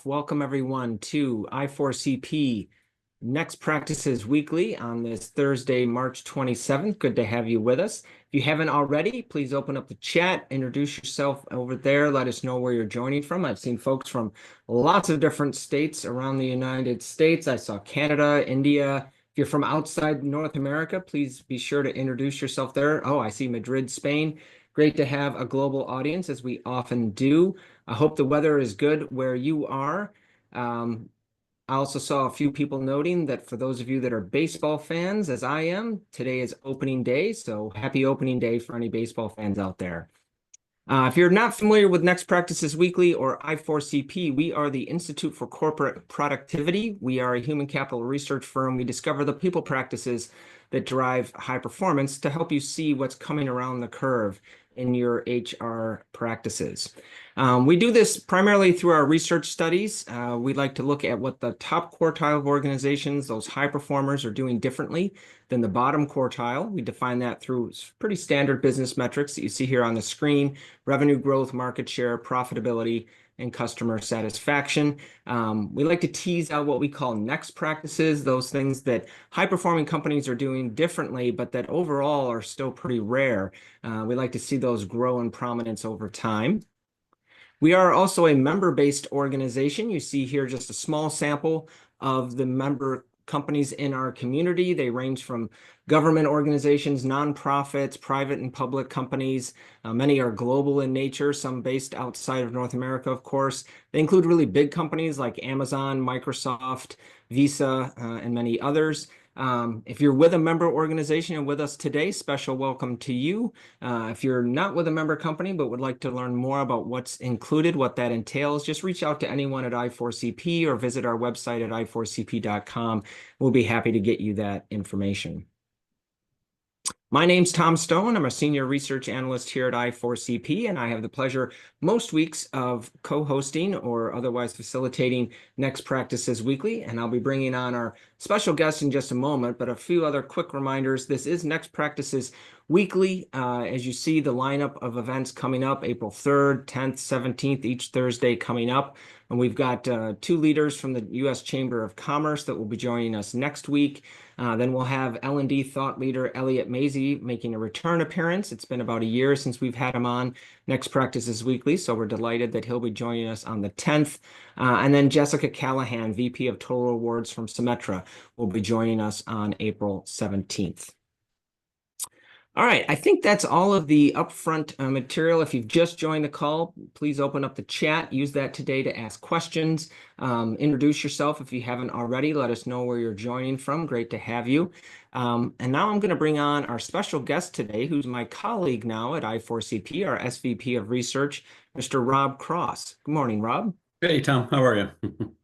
Welcome everyone to I4CP Next Practices Weekly on this Thursday, March 27th. Good to have you with us. If you haven't already, please open up the chat, introduce yourself over there, let us know where you're joining from. I've seen folks from lots of different states around the United States. I saw Canada, India. If you're from outside North America, please be sure to introduce yourself there. Oh, I see Madrid, Spain. Great to have a global audience, as we often do. I hope the weather is good where you are. I also saw a few people noting that for those of you that are baseball fans, as I am, today is opening day. So happy opening day for any baseball fans out there. If you're not familiar with Next Practices Weekly or I4CP, we are the Institute for Corporate Productivity. We are a human capital research firm. We discover the people practices that drive high performance to help you see what's coming around the curve in your HR practices. We do this primarily through our research studies. We like to look at what the top quartile of organizations, those high performers, are doing differently than the bottom quartile. We define that through pretty standard business metrics that you see here on the screen: revenue growth, market share, profitability, and customer satisfaction. We like to tease out what we call next practices, those things that high-performing companies are doing differently, but that overall are still pretty rare. We like to see those grow in prominence over time. We are also a member-based organization. You see here just a small sample of the member companies in our community. They range from government organizations, nonprofits, private and public companies. Many are global in nature, some based outside of North America, of course. They include really big companies like Amazon, Microsoft, Visa, and many others. If you're with a member organization and with us today, special welcome to you. If you're not with a member company but would like to learn more about what's included, what that entails, just reach out to anyone at I4CP or visit our website at i4cp.com. We'll be happy to get you that information. My name's Tom Stone. I'm a senior research analyst here at I4CP, and I have the pleasure most weeks of co-hosting or otherwise facilitating Next Practices Weekly, and I'll be bringing on our special guest in just a moment, but a few other quick reminders. This is Next Practices Weekly. As you see, the lineup of events coming up, April 3rd, 10th, 17th, each Thursday coming up. And we've got two leaders from the U.S. Chamber of Commerce that will be joining us next week. Then we'll have L&D thought leader Elliot Mazie making a return appearance. It's been about a year since we've had him on Next Practices Weekly, so we're delighted that he'll be joining us on the 10th. And then Jessica Callahan, VP of Total Rewards from Symetra, will be joining us on April 17th. All right, I think that's all of the upfront material. If you've just joined the call, please open up the chat. Use that today to ask questions. Introduce yourself if you haven't already. Let us know where you're joining from. Great to have you. And now I'm going to bring on our special guest today, who's my colleague now at I4CP, our SVP of Research, Mr. Rob Cross. Good morning, Rob. Hey, Tom. How are you?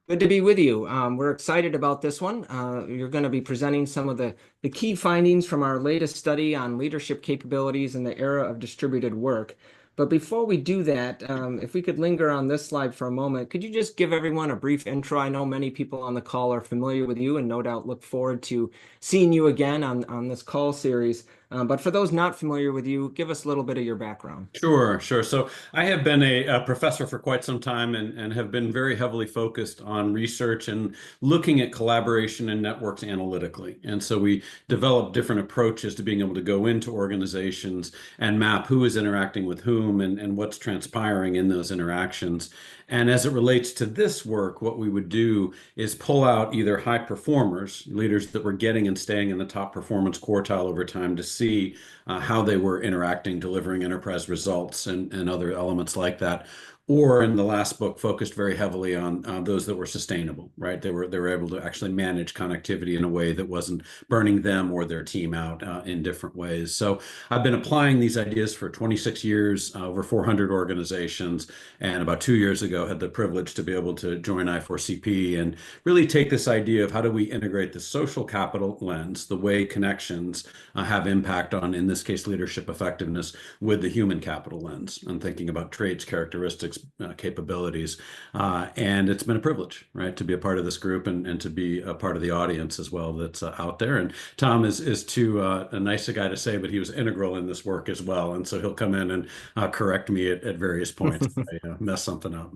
Good to be with you. We're excited about this one. You're going to be presenting some of the key findings from our latest study on leadership capabilities in the era of distributed work. But before we do that, if we could linger on this slide for a moment, could you just give everyone a brief intro? I know many people on the call are familiar with you and no doubt look forward to seeing you again on this call series. But for those not familiar with you, give us a little bit of your background. Sure. So I have been a professor for quite some time and have been very heavily focused on research and looking at collaboration and networks analytically. And so we developed different approaches to being able to go into organizations and map who is interacting with whom and what's transpiring in those interactions. And as it relates to this work, what we would do is pull out either high performers, leaders that were getting and staying in the top performance quartile over time, to see how they were interacting, delivering enterprise results and other elements like that. Or in the last book, focused very heavily on those that were sustainable, right? They were able to actually manage connectivity in a way that wasn't burning them or their team out in different ways. So I've been applying these ideas for 26 years, over 400 organizations, and about 2 years ago had the privilege to be able to join I4CP and really take this idea of how do we integrate the social capital lens, the way connections have impact on, in this case, leadership effectiveness, with the human capital lens, and thinking about traits, characteristics, capabilities. And it's been a privilege, right, to be a part of this group and to be a part of the audience as well that's out there. And Tom is too nice a guy to say, but he was integral in this work as well. And so he'll come in and correct me at various points if I mess something up.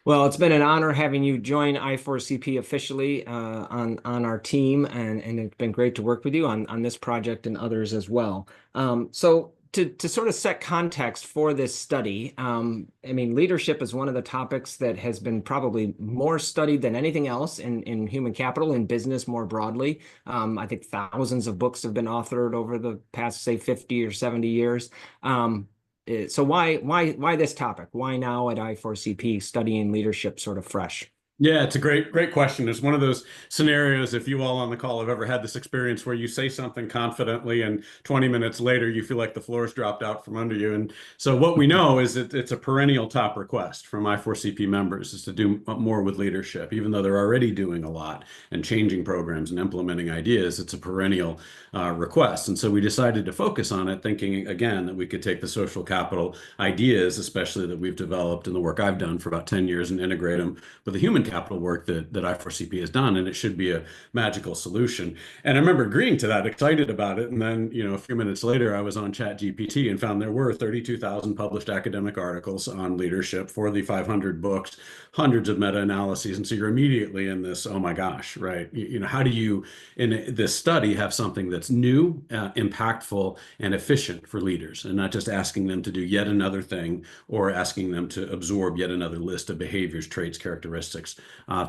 Well, it's been an honor having you join I4CP officially on our team, and it's been great to work with you on this project and others as well. So to sort of set context for this study, I mean, leadership is one of the topics that has been probably more studied than anything else in human capital and business more broadly. I think thousands of books have been authored over the past, say, 50 or 70 years. So why this topic? Why now at I4CP studying leadership sort of fresh? Yeah, it's a great question. It's one of those scenarios, if you all on the call have ever had this experience where you say something confidently and 20 minutes later you feel like the floor's dropped out from under you. And so what we know is that it's a perennial top request from I4CP members is to do more with leadership, even though they're already doing a lot and changing programs and implementing ideas. It's a perennial request. And so we decided to focus on it, thinking again that we could take the social capital ideas, especially that we've developed in the work I've done for about 10 years, and integrate them with the human capital work that I4CP has done, and it should be a magical solution. And I remember agreeing to that, excited about it. And then, a few minutes later, I was on ChatGPT and found there were 32,000 published academic articles on leadership, 4,500 books, hundreds of meta-analyses. And so you're immediately in this, oh my gosh, right? How do you, in this study, have something that's new, impactful, and efficient for leaders, and not just asking them to do yet another thing or asking them to absorb yet another list of behaviors, traits, characteristics,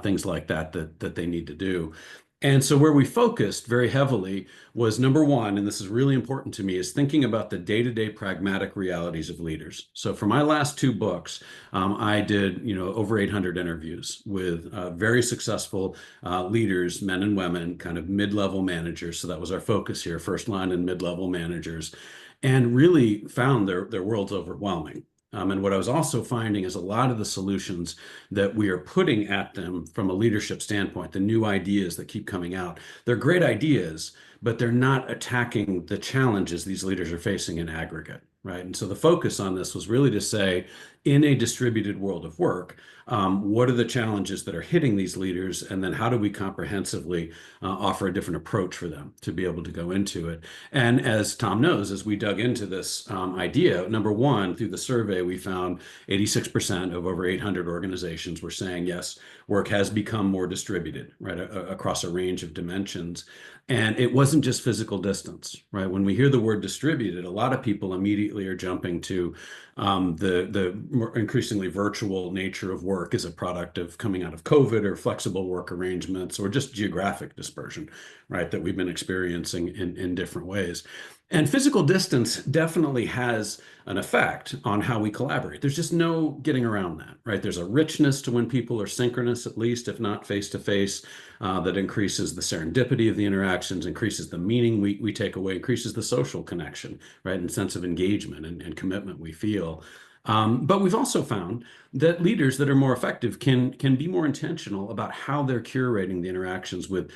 things like that they need to do. And so where we focused very heavily was number one, and this is really important to me, is thinking about the day-to-day pragmatic realities of leaders. So for my last two books, I did over 800 interviews with very successful leaders, men and women, kind of mid-level managers. So that was our focus here, first line and mid-level managers, and really found their world's overwhelming. And what I was also finding is a lot of the solutions that we are putting at them from a leadership standpoint, the new ideas that keep coming out, they're great ideas, but they're not attacking the challenges these leaders are facing in aggregate, right? And so the focus on this was really to say, in a distributed world of work, what are the challenges that are hitting these leaders? And then how do we comprehensively offer a different approach for them to be able to go into it? And as Tom knows, as we dug into this idea, number one, through the survey, we found 86% of over 800 organizations were saying, yes, work has become more distributed, right, across a range of dimensions. And it wasn't just physical distance, right? When we hear the word distributed, a lot of people immediately are jumping to the more increasingly virtual nature of work as a product of coming out of COVID, or flexible work arrangements, or just geographic dispersion, right, that we've been experiencing in different ways. And physical distance definitely has an effect on how we collaborate. There's just no getting around that, right? There's a richness to when people are synchronous, at least, if not face-to-face, that increases the serendipity of the interactions, increases the meaning we take away, increases the social connection, right, and sense of engagement and commitment we feel. But we've also found that leaders that are more effective can be more intentional about how they're curating the interactions with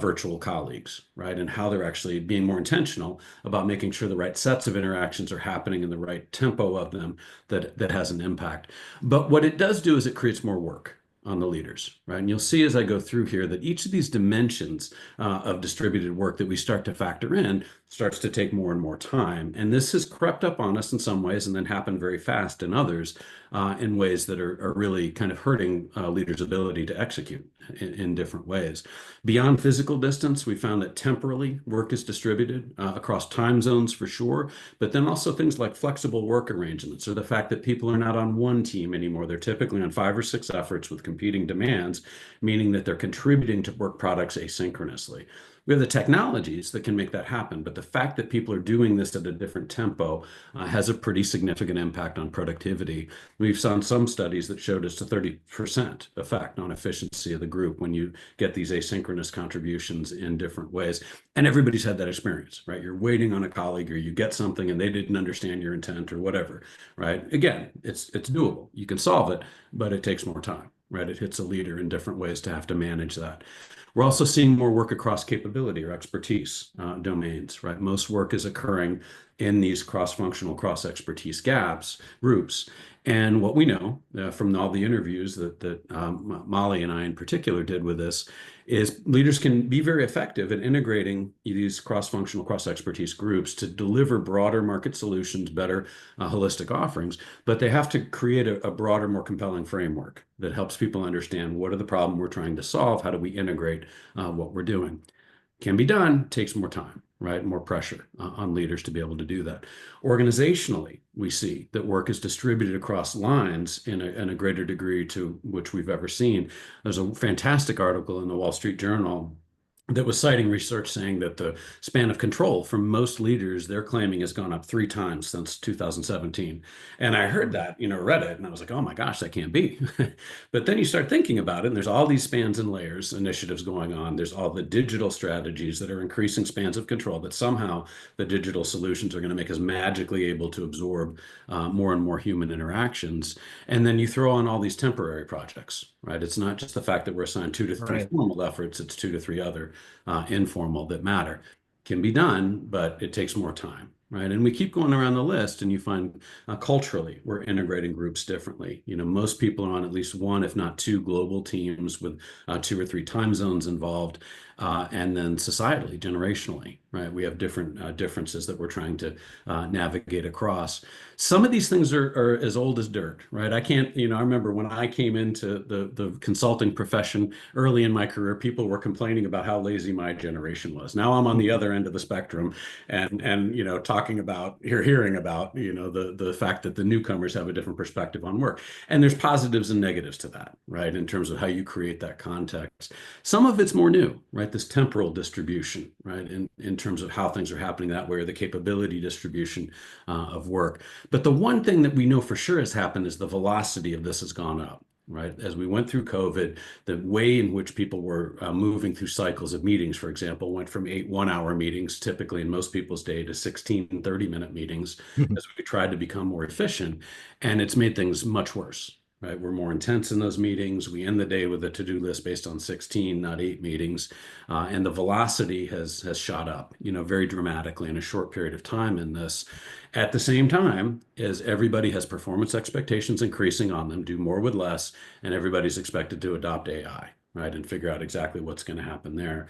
virtual colleagues, right? And how they're actually being more intentional about making sure the right sets of interactions are happening in the right tempo of them that has an impact. But what it does do is it creates more work on the leaders, right? And you'll see as I go through here that each of these dimensions of distributed work that we start to factor in starts to take more and more time. And this has crept up on us in some ways and then happened very fast in others in ways that are really kind of hurting leaders' ability to execute in different ways. Beyond physical distance, we found that temporally work is distributed across time zones for sure, but then also things like flexible work arrangements, or the fact that people are not on one team anymore. They're typically on 5 or 6 efforts with competing demands, meaning that they're contributing to work products asynchronously. We have the technologies that can make that happen, but the fact that people are doing this at a different tempo has a pretty significant impact on productivity. We've seen some studies that showed us a 30% effect on efficiency of the group when you get these asynchronous contributions in different ways. And everybody's had that experience, right? You're waiting on a colleague, or you get something and they didn't understand your intent or whatever, right? Again, it's doable. You can solve it, but it takes more time, right? It hits a leader in different ways to have to manage that. We're also seeing more work across capability or expertise domains, right? Most work is occurring in these cross-functional, cross-expertise groups. And what we know from all the interviews that Molly and I in particular did with this is leaders can be very effective at integrating these cross-functional, cross-expertise groups to deliver broader market solutions, better holistic offerings, but they have to create a broader, more compelling framework that helps people understand what are the problem we're trying to solve, how do we integrate what we're doing. Can be done, takes more time, right? More pressure on leaders to be able to do that. Organizationally, we see that work is distributed across lines in a greater degree to which we've ever seen. There's a fantastic article in the Wall Street Journal that was citing research saying that the span of control from most leaders, they're claiming, has gone up 3 times since 2017. And I heard that, read it, and I was like, oh my gosh, that can't be. But then you start thinking about it, and there's all these spans and layers initiatives going on. There's all the digital strategies that are increasing spans of control, that somehow the digital solutions are going to make us magically able to absorb more and more human interactions. And then you throw on all these temporary projects, right? It's not just the fact that we're assigned 2 to 3 formal efforts, it's 2 to 3 other informal that matter. Can be done, but it takes more time, right? And we keep going around the list, and you find culturally we're integrating groups differently. Most people are on at least 1, if not 2, global teams with 2 or 3 time zones involved. And then societally, generationally, right? We have different differences that we're trying to navigate across. Some of these things are as old as dirt, right? I can't, I remember when I came into the consulting profession early in my career, people were complaining about how lazy my generation was. Now I'm on the other end of the spectrum and talking about, hearing about, the fact that the newcomers have a different perspective on work. And there's positives and negatives to that, right? In terms of how you create that context. Some of it's more new, right? This temporal distribution, right? In terms of how things are happening that way, or the capability distribution of work. But the one thing that we know for sure has happened is the velocity of this has gone up, right? As we went through COVID, the way in which people were moving through cycles of meetings, for example, went from 8 one-hour meetings, typically in most people's day, to 16 30-minute meetings as we tried to become more efficient. And it's made things much worse. Right, we're more intense in those meetings. We end the day with a to-do list based on 16, not 8 meetings. And the velocity has shot up, very dramatically in a short period of time in this. At the same time, as everybody has performance expectations increasing on them, do more with less, and everybody's expected to adopt AI, right, and figure out exactly what's going to happen there.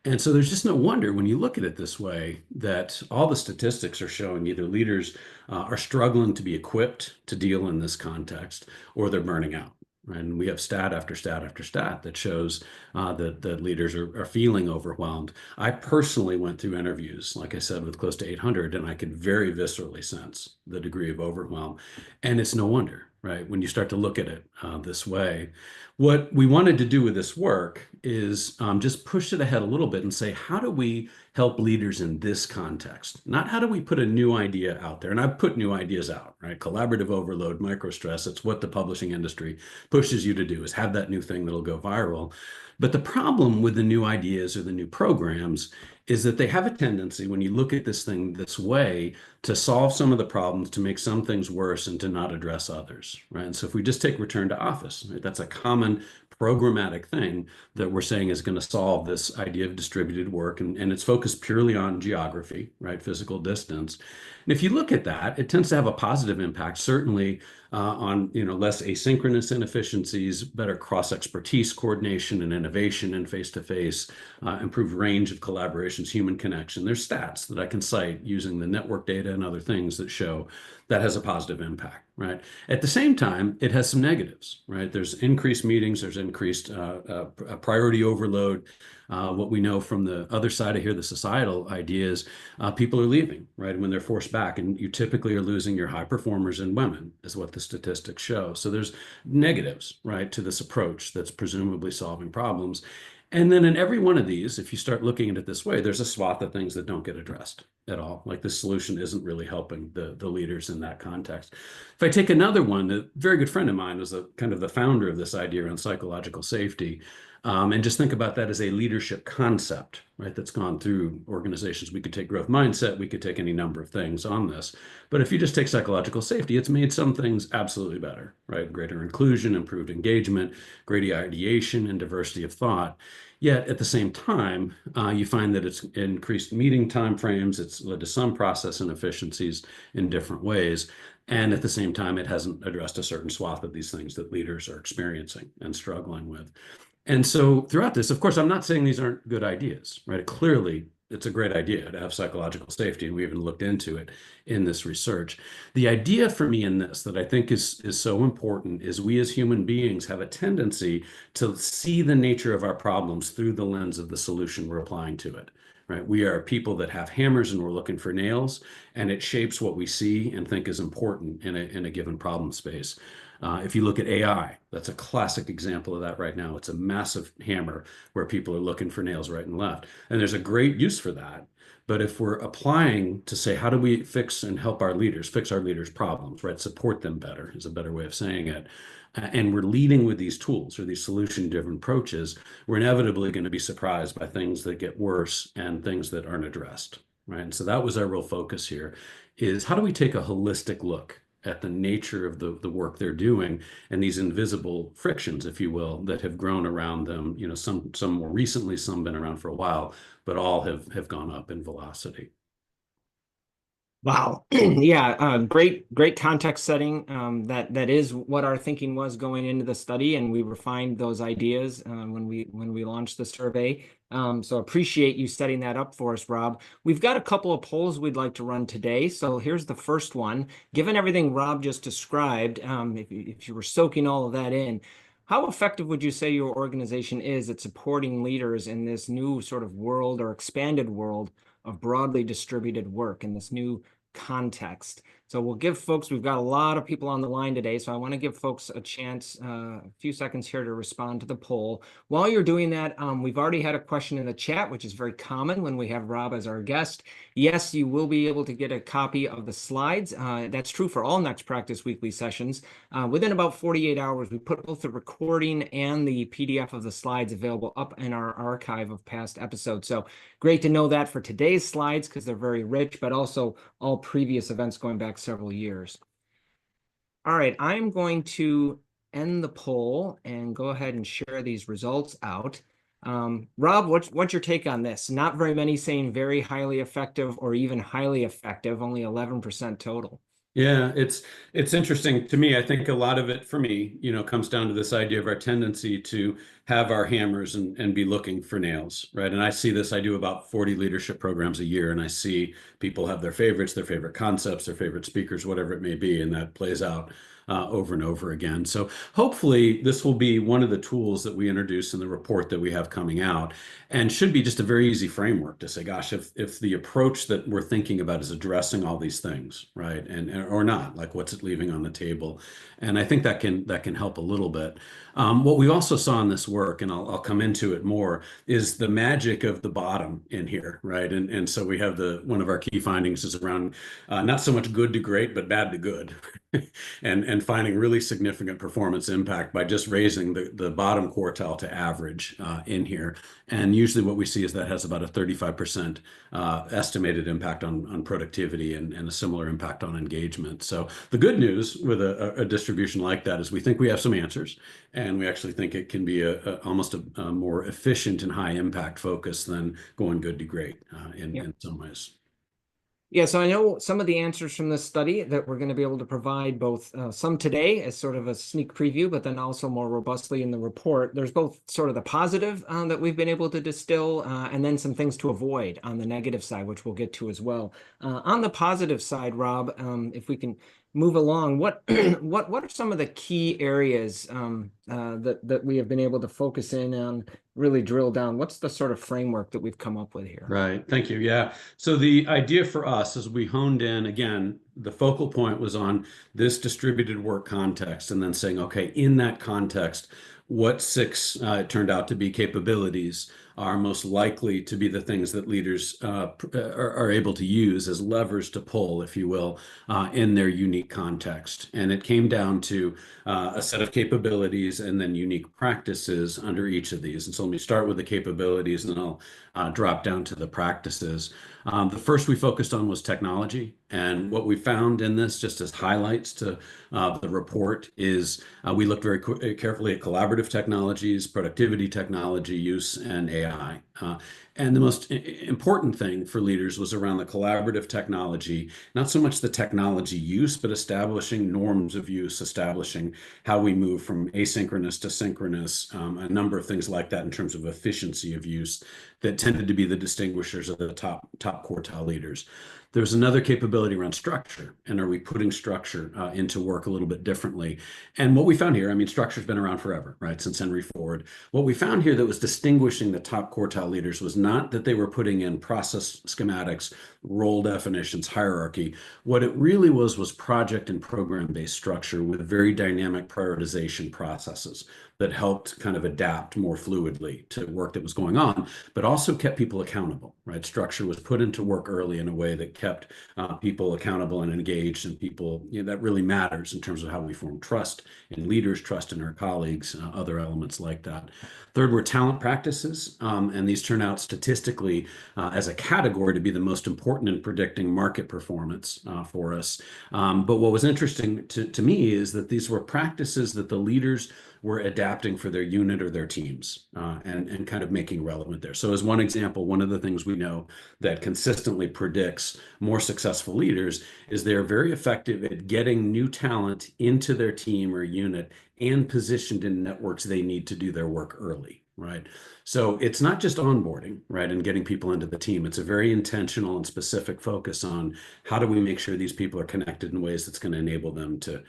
And so there's just no wonder when you look at it this way that all the statistics are showing either leaders are struggling to be equipped to deal in this context, or they're burning out. And we have stat after stat after stat that shows that leaders are feeling overwhelmed. I personally went through interviews, like I said, with close to 800, and I could very viscerally sense the degree of overwhelm. And it's no wonder, right? When you start to look at it this way. What we wanted to do with this work is just push it ahead a little bit and say, how do we help leaders in this context? Not how do we put a new idea out there? And I've put new ideas out, right? Collaborative overload, microstress. It's what the publishing industry pushes you to do, is have that new thing that'll go viral. But the problem with the new ideas or the new programs is that they have a tendency, when you look at this thing this way, to solve some of the problems, to make some things worse, and to not address others, right? And so if we just take return to office, right, that's a common programmatic thing that we're saying is going to solve this idea of distributed work, and it's focused purely on geography, right, physical distance. And if you look at that, it tends to have a positive impact, certainly on less asynchronous inefficiencies, better cross-expertise coordination and innovation and face-to-face, improved range of collaborations, human connection. There's stats that I can cite using the network data and other things that show that has a positive impact, right? At the same time, it has some negatives, right? There's increased meetings, there's increased priority overload. What we know from the other side of here, the societal ideas, people are leaving, right, when they're forced back. And you typically are losing your high performers and women, is what the statistics show. So there's negatives, right, to this approach that's presumably solving problems. And then in every one of these, if you start looking at it this way, there's a swath of things that don't get addressed at all. Like, this solution isn't really helping the leaders in that context. If I take another one, a very good friend of mine was kind of the founder of this idea around psychological safety. And just think about that as a leadership concept, right, that's gone through organizations. We could take growth mindset, we could take any number of things on this. But if you just take psychological safety, it's made some things absolutely better, right? Greater inclusion, improved engagement, greater ideation, and diversity of thought. Yet at the same time, you find that it's increased meeting timeframes. It's led to some process inefficiencies in different ways. And at the same time, it hasn't addressed a certain swath of these things that leaders are experiencing and struggling with. And so throughout this, of course, I'm not saying these aren't good ideas, right? Clearly, it's a great idea to have psychological safety, and we even looked into it in this research. The idea for me in this that I think is so important is we as human beings have a tendency to see the nature of our problems through the lens of the solution we're applying to it. Right? We are people that have hammers and we're looking for nails, and it shapes what we see and think is important in a given problem space. If you look at AI, that's a classic example of that right now. It's a massive hammer where people are looking for nails right and left. And there's a great use for that. But if we're applying to say, how do we fix and help our leaders, fix our leaders' problems, right? Support them better is a better way of saying it. And we're leading with these tools or these solution-driven approaches, we're inevitably going to be surprised by things that get worse and things that aren't addressed, right? And so that was our real focus here, is how do we take a holistic look at the nature of the work they're doing and these invisible frictions, if you will, that have grown around them, some more recently, some been around for a while, but all have gone up in velocity. Wow. Yeah, great context setting. That is what our thinking was going into the study, and we refined those ideas when we launched the survey. So appreciate you setting that up for us, Rob. We've got a couple of polls we'd like to run today. So here's the first one. Given everything Rob just described, if you were soaking all of that in, how effective would you say your organization is at supporting leaders in this new sort of world or expanded world of broadly distributed work in this new context? So we'll give folks, we've got a lot of people on the line today, so I want to give folks a chance, a few seconds here to respond to the poll. While you're doing that, we've already had a question in the chat, which is very common when we have Rob as our guest. Yes, you will be able to get a copy of the slides. That's true for all Next Practice weekly sessions. Within about 48 hours, we put both the recording and the PDF of the slides available up in our archive of past episodes. So great to know that for today's slides, because they're very rich, but also all previous events going back several years. All right, I'm going to end the poll and go ahead and share these results out. Rob, what's your take on this? Not very many saying very highly effective or even highly effective, only 11% total. Yeah, it's interesting to me. I think a lot of it for me, comes down to this idea of our tendency to have our hammers and be looking for nails, right? And I see this, I do about 40 leadership programs a year, and I see people have their favorites, their favorite concepts, their favorite speakers, whatever it may be, and that plays out over and over again. So hopefully this will be one of the tools that we introduce in the report that we have coming out, and should be just a very easy framework to say, gosh, if the approach that we're thinking about is addressing all these things, right, and or not, like what's it leaving on the table, and I think that can help a little bit. What we also saw in this work, and I'll come into it more, is the magic of the bottom in here, right? And so we have one of our key findings is around not so much good to great, but bad to good, and finding really significant performance impact by just raising the bottom quartile to average in here. And usually what we see is that has about a 35% estimated impact on productivity and a similar impact on engagement. So the good news with a distribution like that is we think we have some answers, and we actually think it can be almost a more efficient and high impact focus than going good to great in some ways. Yeah, so I know some of the answers from this study that we're going to be able to provide both some today as sort of a sneak preview, but then also more robustly in the report. There's both sort of the positive that we've been able to distill and then some things to avoid on the negative side, which we'll get to as well. On the positive side, Rob, if we can move along, what are some of the key areas that we have been able to focus in on, really drill down? What's the sort of framework that we've come up with here? Right. Thank you. Yeah. So the idea for us is we honed in, again, the focal point was on this distributed work context, and then saying, okay, in that context, what 6 turned out to be capabilities are most likely to be the things that leaders are able to use as levers to pull, if you will, in their unique context. And it came down to a set of capabilities and then unique practices under each of these. And so let me start with the capabilities, and then I'll drop down to the practices. The first we focused on was technology. And what we found in this, just as highlights to the report, is we looked very carefully at collaborative technologies, productivity technology use, and AI. And the most important thing for leaders was around the collaborative technology, not so much the technology use, but establishing norms of use, establishing how we move from asynchronous to synchronous, a number of things like that in terms of efficiency of use that tended to be the distinguishers of the top quartile leaders. There's another capability around structure, and are we putting structure into work a little bit differently? And what we found here, I mean, structure's been around forever, right, since Henry Ford. What we found here that was distinguishing the top quartile leaders was not that they were putting in process schematics, role definitions, hierarchy. What it really was project and program-based structure with very dynamic prioritization processes that helped kind of adapt more fluidly to work that was going on, but also kept people accountable, right? Structure was put into work early in a way that kept people accountable and engaged, and people, that really matters in terms of how we form trust in leaders, trust in our colleagues, other elements like that. Third were talent practices, and these turn out statistically as a category to be the most important in predicting market performance for us. But what was interesting to me is that these were practices that the leaders were adapting for their unit or their teams, and kind of making relevant there. So as one example, one of the things we know that consistently predicts more successful leaders is they're very effective at getting new talent into their team or unit and positioned in networks they need to do their work early, right? So it's not just onboarding, right, and getting people into the team. It's a very intentional and specific focus on how do we make sure these people are connected in ways that's going to enable them to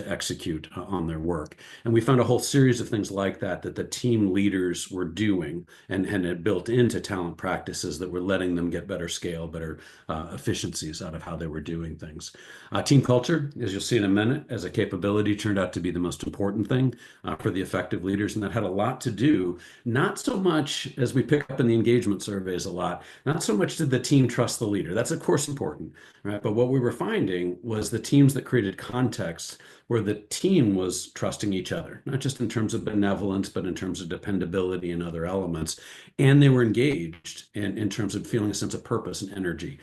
execute on their work. And we found a whole series of things like that the team leaders were doing and had built into talent practices that were letting them get better scale, better efficiencies out of how they were doing things. Team culture, as you'll see in a minute, as a capability, turned out to be the most important thing for the effective leaders. And that had a lot to do, not so much, as we pick up in the engagement surveys a lot, not so much did the team trust the leader. That's of course important, right? But what we were finding was the teams that created context where the team was trusting each other, not just in terms of benevolence, but in terms of dependability and other elements. And they were engaged in terms of feeling a sense of purpose and energy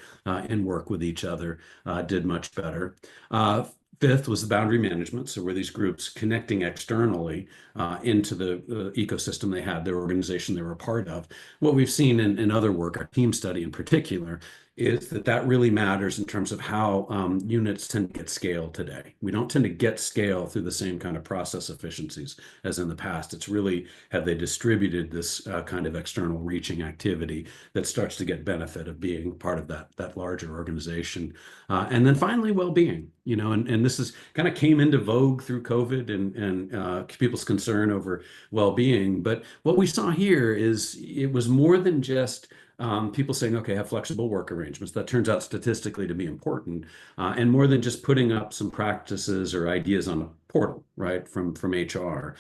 in work with each other, did much better. Fifth was the boundary management. So were these groups connecting externally into the ecosystem they had, their organization they were a part of. What we've seen in other work, our team study in particular, is that really matters in terms of how units tend to get scale today. We don't tend to get scale through the same kind of process efficiencies as in the past. It's really, have they distributed this kind of external reaching activity that starts to get benefit of being part of that larger organization. And then finally, well-being, and this is kind of came into vogue through COVID and people's concern over well-being. But what we saw here is it was more than just people saying, okay, have flexible work arrangements. That turns out statistically to be important, and more than just putting up some practices or ideas on a portal, right, from HR.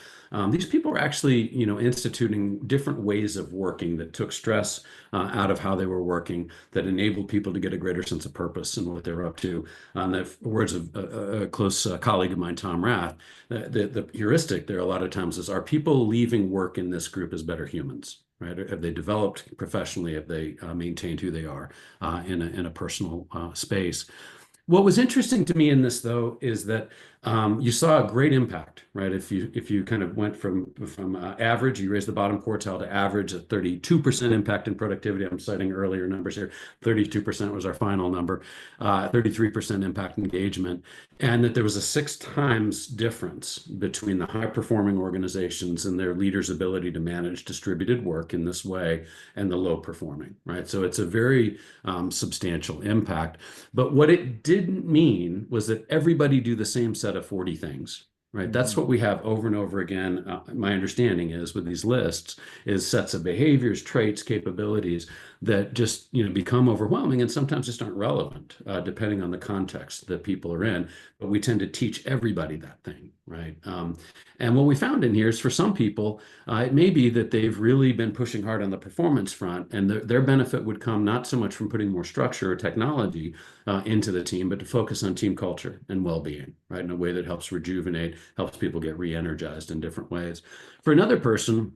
These people are actually, instituting different ways of working that took stress out of how they were working, that enabled people to get a greater sense of purpose in what they're up to. The words of a close colleague of mine, Tom Rath, the heuristic there a lot of times is, are people leaving work in this group as better humans? Right? Have they developed professionally? Have they maintained who they are in a personal space? What was interesting to me in this, though, is that you saw a great impact, right? If you kind of went from average, you raised the bottom quartile to average, a 32% impact in productivity. I'm citing earlier numbers here. 32% was our final number, 33% impact engagement, and that there was a 6 times difference between the high-performing organizations and their leaders' ability to manage distributed work in this way and the low-performing, right? So it's a very substantial impact. But what it didn't mean was that everybody do the same set of 40 things, right? That's what we have over and over again. My understanding is with these lists is sets of behaviors, traits, capabilities that just, become overwhelming and sometimes just aren't relevant, depending on the context that people are in. But we tend to teach everybody that thing, right? And what we found in here is for some people, it may be that they've really been pushing hard on the performance front, and their benefit would come not so much from putting more structure or technology into the team, but to focus on team culture and well-being, right? In a way that helps rejuvenate, helps people get re-energized in different ways. For another person,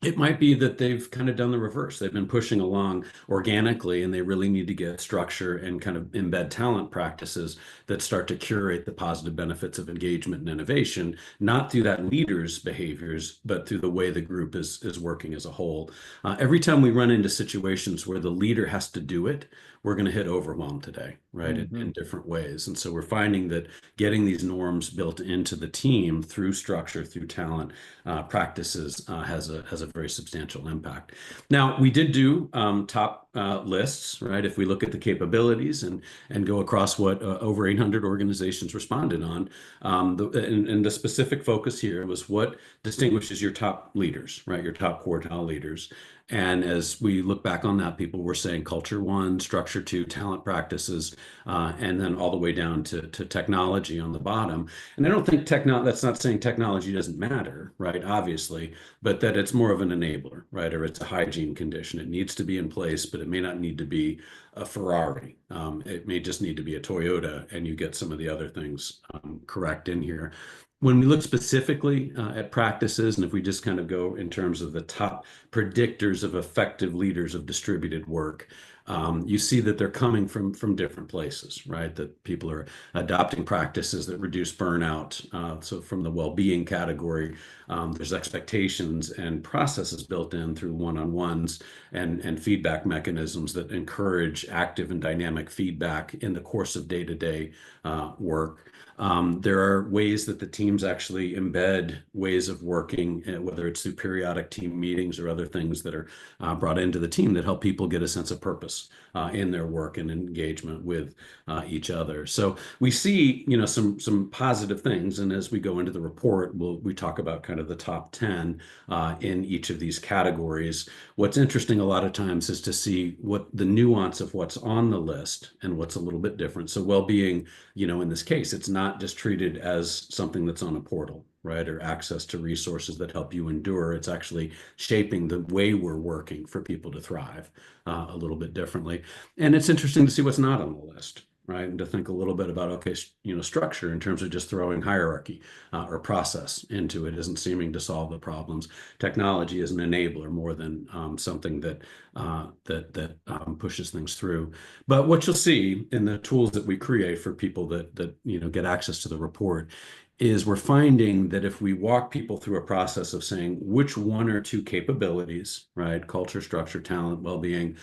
it might be that they've kind of done the reverse. They've been pushing along organically, and they really need to get structure and kind of embed talent practices that start to curate the positive benefits of engagement and innovation, not through that leader's behaviors, but through the way the group is working as a whole. Every time we run into situations where the leader has to do it, we're going to hit overwhelm today, right? In different ways. And so we're finding that getting these norms built into the team through structure, through talent practices has a very substantial impact. Now, we did do top lists, right? If we look at the capabilities and go across what over 800 organizations responded on, and the specific focus here was what distinguishes your top leaders, right? Your top quartile leaders. And as we look back on that, people were saying culture one, structure two, talent practices, and then all the way down to technology on the bottom. And I don't think that's not saying technology doesn't matter, right? Obviously, but that it's more of an enabler, right? Or it's a hygiene condition. It needs to be in place, but it may not need to be a Ferrari. It may just need to be a Toyota, and you get some of the other things correct in here. When we look specifically at practices, and if we just kind of go in terms of the top predictors of effective leaders of distributed work, you see that they're coming from different places, right? That people are adopting practices that reduce burnout. So from the well-being category, there's expectations and processes built in through one-on-ones and feedback mechanisms that encourage active and dynamic feedback in the course of day-to-day work. There are ways that the teams actually embed ways of working, whether it's through periodic team meetings or other things that are brought into the team that help people get a sense of purpose in their work and engagement with each other. So we see, some positive things. And as we go into the report, we talk about kind of the top 10 in each of these categories. What's interesting a lot of times is to see what the nuance of what's on the list and what's a little bit different. So well-being, in this case, it's not just treated as something that's on a portal, right? Or access to resources that help you endure. It's actually shaping the way we're working for people to thrive a little bit differently. And it's interesting to see what's not on the list, right? And to think a little bit about, okay, structure in terms of just throwing hierarchy or process into it isn't seeming to solve the problems. Technology is an enabler more than something that pushes things through. But what you'll see in the tools that we create for people that get access to the report is we're finding that if we walk people through a process of saying which one or two capabilities, right, culture, structure, talent, well-being,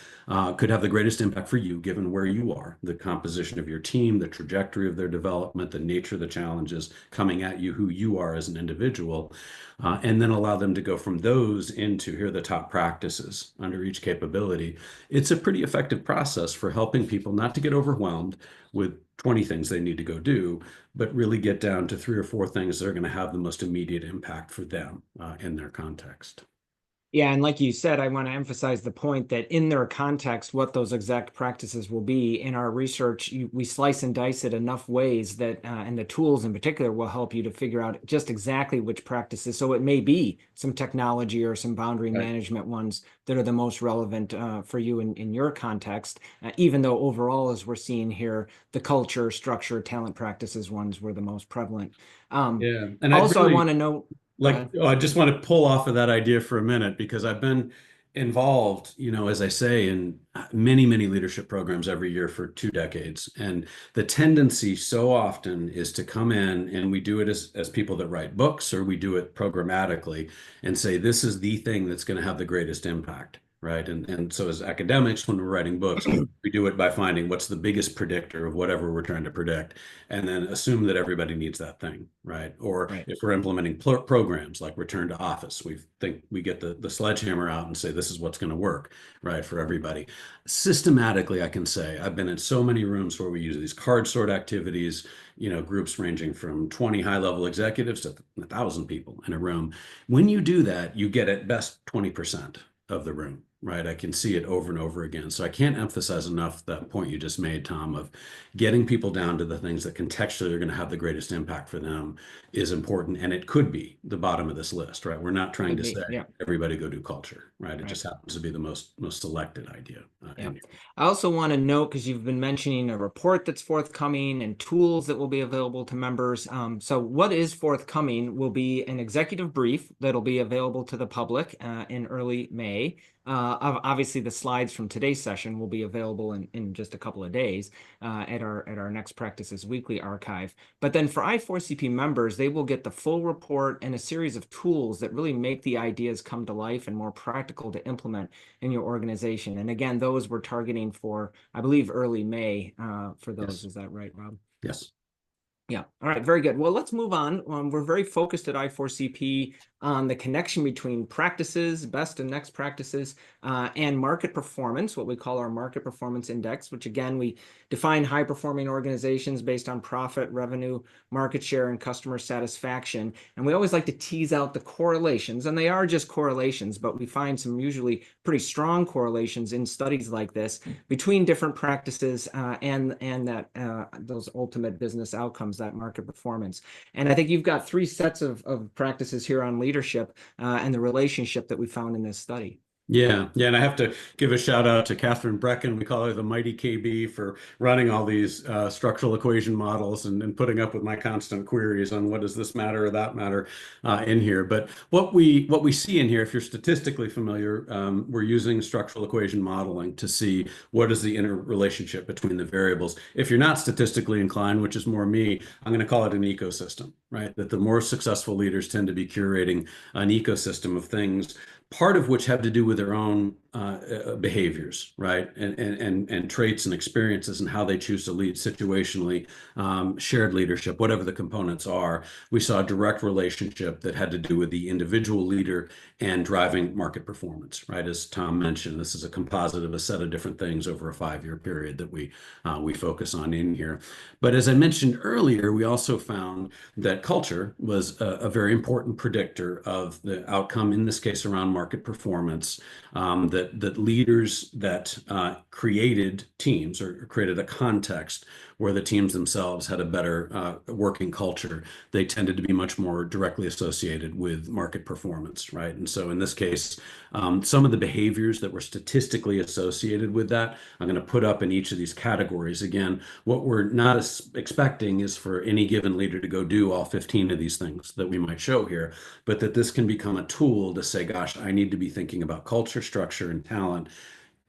could have the greatest impact for you given where you are, the composition of your team, the trajectory of their development, the nature of the challenges coming at you, who you are as an individual, and then allow them to go from those into here are the top practices under each capability. It's a pretty effective process for helping people not to get overwhelmed with 20 things they need to go do, but really get down to 3 or 4 things that are going to have the most immediate impact for them in their context. Yeah, and like you said, I want to emphasize the point that in their context, what those exact practices will be. In our research, we slice and dice it enough ways that, and the tools in particular will help you to figure out just exactly which practices. So it may be some technology or some boundary management ones that are the most relevant for you in your context, even though overall, as we're seeing here, the culture, structure, talent practices ones were the most prevalent. Yeah, and also, I want to note, I just want to pull off of that idea for a minute because I've been involved, as I say, in many, many leadership programs every year for 2 decades. And the tendency so often is to come in and we do it as people that write books, or we do it programmatically and say, this is the thing that's going to have the greatest impact. right? And so as academics, when we're writing books, we do it by finding what's the biggest predictor of whatever we're trying to predict, and then assume that everybody needs that thing, right? Or Right. if we're implementing programs like Return to Office, we think we get the sledgehammer out and say, this is what's going to work, right, for everybody. Systematically, I can say, I've been in so many rooms where we use these card sort activities, groups ranging from 20 high-level executives to 1,000 people in a room. When you do that, you get at best 20% of the room, right? I can see it over and over again. So I can't emphasize enough that point you just made, Tom, of getting people down to the things that contextually are going to have the greatest impact for them is important. And it could be the bottom of this list, right? We're not trying to say Yeah. everybody go do culture, right? It Right. just happens to be the most selected idea. Yeah. I also want to note, because you've been mentioning a report that's forthcoming and tools that will be available to members. So what is forthcoming will be an executive brief that'll be available to the public in early May. Obviously, the slides from today's session will be available in just a couple of days at our Next Practices Weekly archive. But then for I4CP members, they will get the full report and a series of tools that really make the ideas come to life and more practical to implement in your organization. And again, those we're targeting for, I believe, early May for those. Yes. Is that right, Rob? Yes. Yeah. All right. Very good. Well, let's move on. We're very focused at I4CP on the connection between practices, best and next practices, and market performance, what we call our market performance index, which again, we define high performing organizations based on profit, revenue, market share, and customer satisfaction. And we always like to tease out the correlations, and they are just correlations, but we find some usually pretty strong correlations in studies like this between different practices and that those ultimate business outcomes, that market performance. And I think you've got three sets of practices here on leadership and the relationship that we found in this study. Yeah, and I have to give a shout out to Catherine Brecken. We call her the mighty KB for running all these structural equation models and putting up with my constant queries on what does this matter or that matter in here. But what we see in here, if you're statistically familiar, we're using structural equation modeling to see what is the interrelationship between the variables. If you're not statistically inclined, which is more me, I'm going to call it an ecosystem, right? That the more successful leaders tend to be curating an ecosystem of things, part of which have to do with their own behaviors, right? And traits and experiences and how they choose to lead situationally, shared leadership, whatever the components are. We saw a direct relationship that had to do with the individual leader and driving market performance, right? As Tom mentioned, this is a composite of a set of different things over a 5-year period that we focus on in here. But as I mentioned earlier, we also found that culture was a very important predictor of the outcome, in this case around market performance, that leaders that created teams or created a context where the teams themselves had a better working culture, they tended to be much more directly associated with market performance, right? And so in this case, some of the behaviors that were statistically associated with that, I'm going to put up in each of these categories. Again, what we're not expecting is for any given leader to go do all 15 of these things that we might show here, but that this can become a tool to say, gosh, I need to be thinking about culture, structure, and talent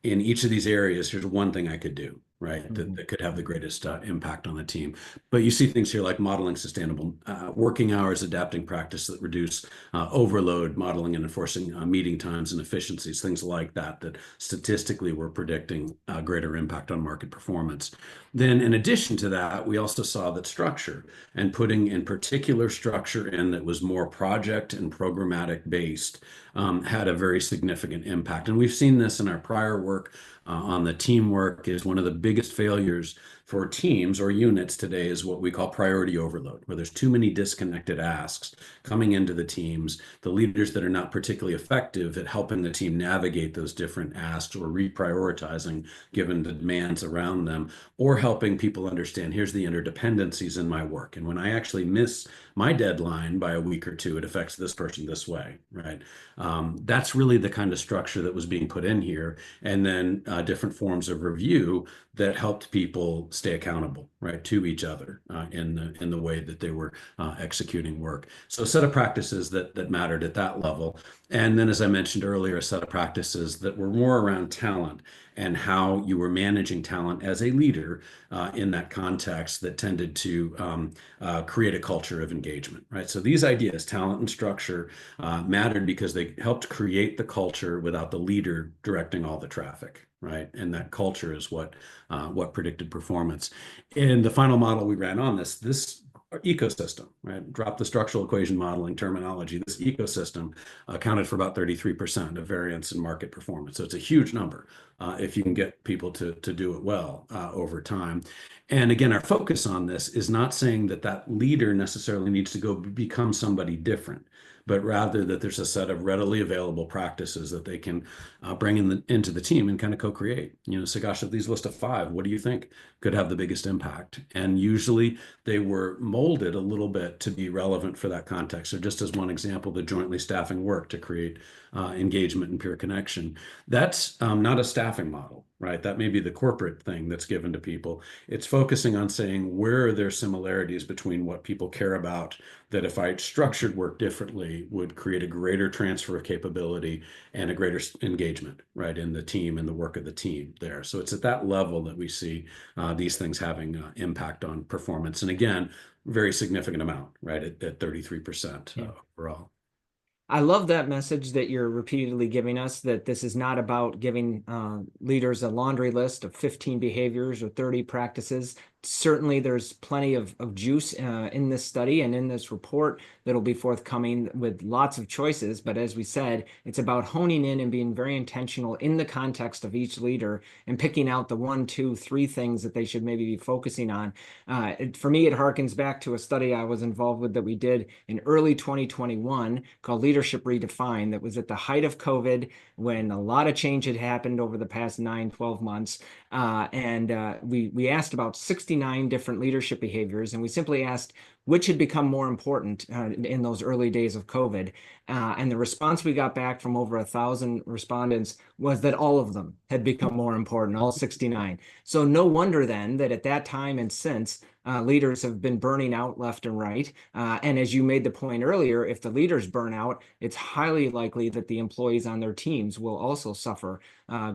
in each of these areas. Here's one thing I could do, right? Mm-hmm. That could have the greatest impact on the team. But you see things here like modeling sustainable working hours, adapting practice that reduce overload, modeling and enforcing meeting times and efficiencies, things like that, that statistically we're predicting greater impact on market performance. Then in addition to that, we also saw that structure and putting in particular structure in that was more project and programmatic based had a very significant impact. And we've seen this in our prior work on the teamwork. Is one of the biggest failures for teams or units today is what we call priority overload, where there's too many disconnected asks coming into the teams. The leaders that are not particularly effective at helping the team navigate those different asks or reprioritizing given the demands around them, or helping people understand, here's the interdependencies in my work. And when I actually miss my deadline by a week or two, it affects this person this way, right? That's really the kind of structure that was being put in here. And then different forms of review that helped people stay accountable, right, to each other in the way that they were executing work. So a set of practices that mattered at that level. And then, as I mentioned earlier, a set of practices that were more around talent and how you were managing talent as a leader in that context that tended to create a culture of engagement, right? So these ideas, talent and structure, mattered because they helped create the culture without the leader directing all the traffic, right? And that culture is what predicted performance. In the final model we ran on this ecosystem, right? Drop the structural equation modeling terminology. This ecosystem accounted for about 33% of variance in market performance. So it's a huge number if you can get people to do it well over time. And again, our focus on this is not saying that that leader necessarily needs to go become somebody different, but rather that there's a set of readily available practices that they can bring into the team and kind of co-create. You know, so gosh, of these list of 5, what do you think could have the biggest impact? And usually they were molded a little bit to be relevant for that context. So just as one example, the jointly staffing work to create engagement and peer connection. That's not a staffing model, right? That may be the corporate thing that's given to people. It's focusing on saying, where are there similarities between what people care about that if I structured work differently would create a greater transfer of capability and a greater engagement, right, in the team and the work of the team there. So it's at that level that we see these things having impact on performance. And again, very significant amount, right, at 33% overall. I love that message that you're repeatedly giving us, that this is not about giving leaders a laundry list of 15 behaviors or 30 practices. Certainly, there's plenty of juice in this study and in this report that'll be forthcoming with lots of choices. But as we said, it's about honing in and being very intentional in the context of each leader and picking out the 1, 2, 3 things that they should maybe be focusing on. For me, it harkens back to a study I was involved with that we did in early 2021 called Leadership Redefined, that was at the height of COVID when a lot of change had happened over the past 9, 12 months. We asked about 69 different leadership behaviors, and we simply asked which had become more important in those early days of COVID. And the response we got back from over 1,000 respondents was that all of them had become more important, all 69. So no wonder then that at that time and since, leaders have been burning out left and right. And as you made the point earlier, if the leaders burn out, it's highly likely that the employees on their teams will also suffer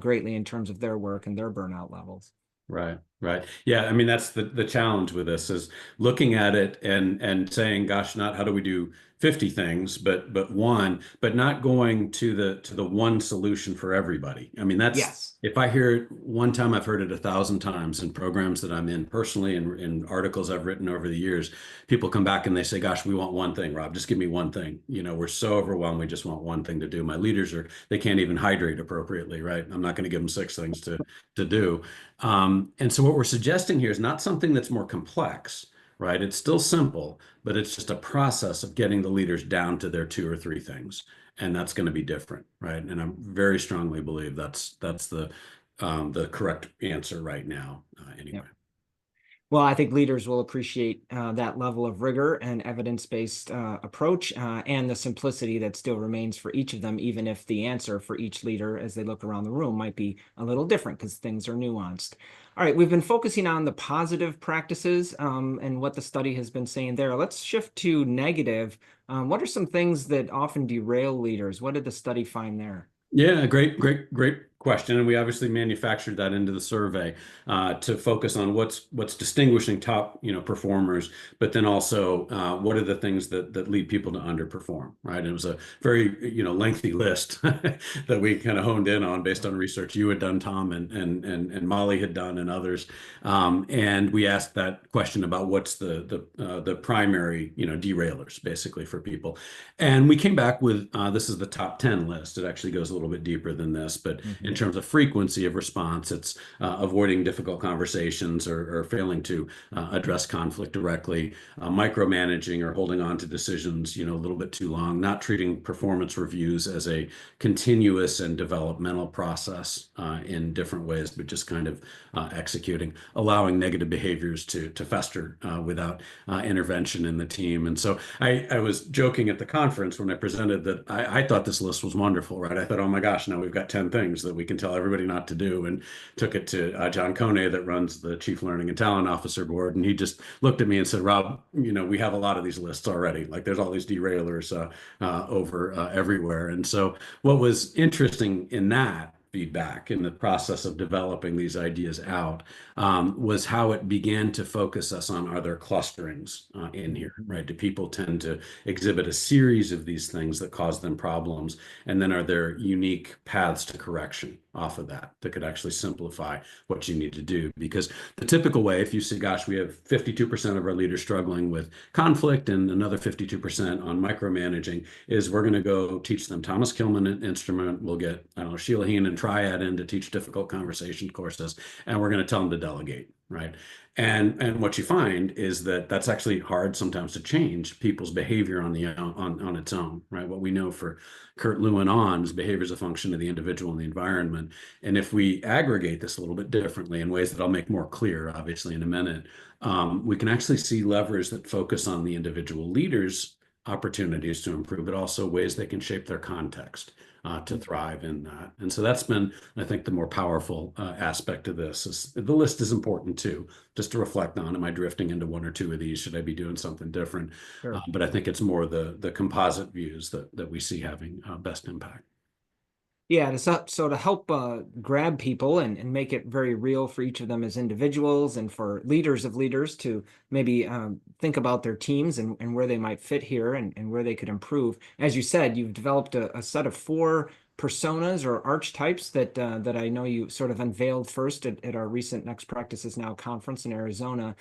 greatly in terms of their work and their burnout levels. Right, right. Yeah, I mean, that's the challenge with this is looking at it and saying, gosh, not how do we do 50 things, but not going to the one solution for everybody. I mean, that's Yes. If I hear it one time, I've heard it 1,000 times in programs that I'm in personally and in articles I've written over the years. People come back and they say, gosh, we want one thing, Rob, just give me one thing. You know, we're so overwhelmed, we just want one thing to do. My leaders they can't even hydrate appropriately, right? I'm not going to give them 6 things to do. And so what we're suggesting here is not something that's more complex, right? It's still simple, but it's just a process of getting the leaders down to their 2 or 3 things. And that's going to be different, right? And I very strongly believe that's the correct answer right now, anyway. Yep. Well, I think leaders will appreciate that level of rigor and evidence-based approach and the simplicity that still remains for each of them, even if the answer for each leader as they look around the room might be a little different because things are nuanced. All right, we've been focusing on the positive practices and what the study has been saying there. Let's shift to negative. What are some things that often derail leaders? What did the study find there? Yeah, great question. And we obviously manufactured that into the survey to focus on what's distinguishing top, performers, but then also what are the things that lead people to underperform, right? And it was a very, lengthy list that we kind of honed in on based on research you had done, Tom, and Molly had done, and others. And we asked that question about what's the primary, derailers basically for people. And we came back with this is the top 10 list. It actually goes a little bit deeper than this, but in terms of frequency of response, it's avoiding difficult conversations or failing to address conflict directly, micromanaging or holding on to decisions, a little bit too long, not treating performance reviews as a continuous and developmental process in different ways, but just kind of executing, allowing negative behaviors to fester without intervention in the team. And so I was joking at the conference when I presented that I thought this list was wonderful, right? I thought, oh my gosh, now we've got 10 things that we can tell everybody not to do, and took it to John Kone that runs the Chief Learning and Talent Officer Board. And he just looked at me and said, Rob, we have a lot of these lists already. Like there's all these derailers over everywhere. And so what was interesting in that feedback in the process of developing these ideas out was how it began to focus us on, are there clusterings in here, right? Do people tend to exhibit a series of these things that cause them problems? And then are there unique paths to correction off of that could actually simplify what you need to do? Because the typical way, if you say, gosh, we have 52% of our leaders struggling with conflict and another 52% on micromanaging, is we're going to go teach them Thomas Kilmann instrument. We'll get, I don't know, Sheila Heen and Triad in to teach difficult conversation courses, and we're going to tell them to delegate, right? And what you find is that that's actually hard sometimes to change people's behavior on its own, right? What we know for Kurt Lewin on is behavior is a function of the individual and the environment. And if we aggregate this a little bit differently in ways that I'll make more clear, obviously, in a minute, we can actually see levers that focus on the individual leaders' opportunities to improve, but also ways they can shape their context to thrive in that. And so that's been, I think, the more powerful aspect of this. Is the list is important too, just to reflect on, am I drifting into one or two of these? Should I be doing something different? Sure. But I think it's more the composite views that we see having best impact. Yeah, so to help grab people and make it very real for each of them as individuals, and for leaders of leaders to maybe think about their teams and where they might fit here and where they could improve. As you said, you've developed a set of 4 personas or archetypes that I know you sort of unveiled first at our recent Next Practices Now conference in Arizona.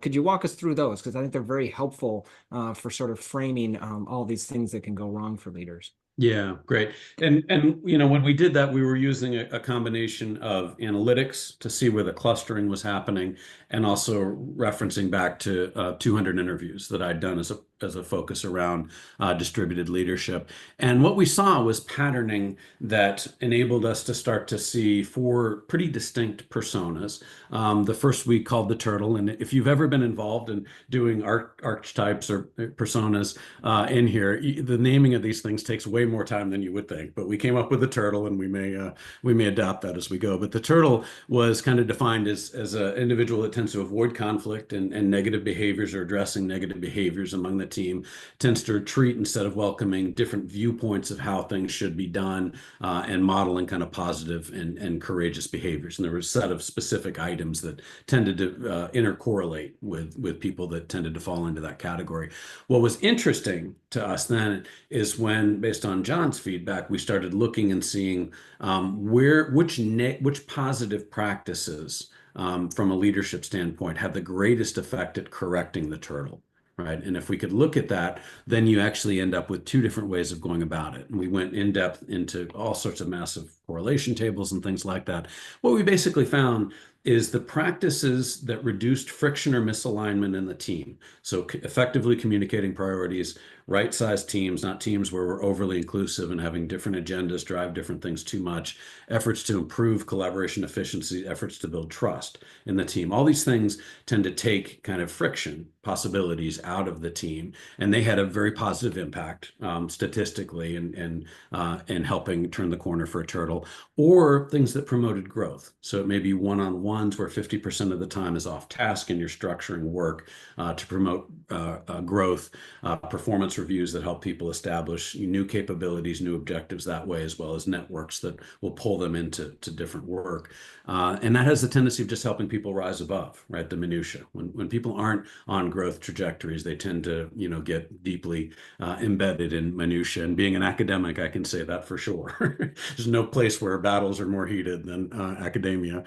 Could you walk us through those? Because I think they're very helpful for sort of framing all these things that can go wrong for leaders. Yeah, great. And when we did that, we were using a combination of analytics to see where the clustering was happening, and also referencing back to 200 interviews that I'd done as a focus around distributed leadership. And what we saw was patterning that enabled us to start to see 4 pretty distinct personas. The first we called the turtle. And if you've ever been involved in doing archetypes or personas in here, the naming of these things takes way more time than you would think. But we came up with the turtle, and we may adapt that as we go. But the turtle was kind of defined as an individual that tends to avoid conflict and negative behaviors, or addressing negative behaviors among the team, tends to retreat instead of welcoming different viewpoints of how things should be done, and modeling kind of positive and courageous behaviors. And there were a set of specific items that tended to intercorrelate with people that tended to fall into that category. What was interesting to us then is when, based on John's feedback, we started looking and seeing which positive practices from a leadership standpoint have the greatest effect at correcting the turtle. Right. And if we could look at that, then you actually end up with 2 different ways of going about it. And we went in depth into all sorts of massive correlation tables and things like that. What we basically found is the practices that reduced friction or misalignment in the team. So effectively communicating priorities, right-sized teams, not teams where we're overly inclusive and having different agendas drive different things too much, efforts to improve collaboration efficiency, efforts to build trust in the team. All these things tend to take kind of friction possibilities out of the team, and they had a very positive impact statistically and helping turn the corner for a turtle. Or things that promoted growth. So it may be one-on-ones where 50% of the time is off task, and you're structuring work to promote growth, performance reviews that help people establish new capabilities, new objectives that way, as well as networks that will pull them into different work. And that has the tendency of just helping people rise above, right? The minutia. When people aren't on growth trajectories, they tend to, get deeply embedded in minutia. And being an academic, I can say that for sure. There's no place where battles are more heated than academia.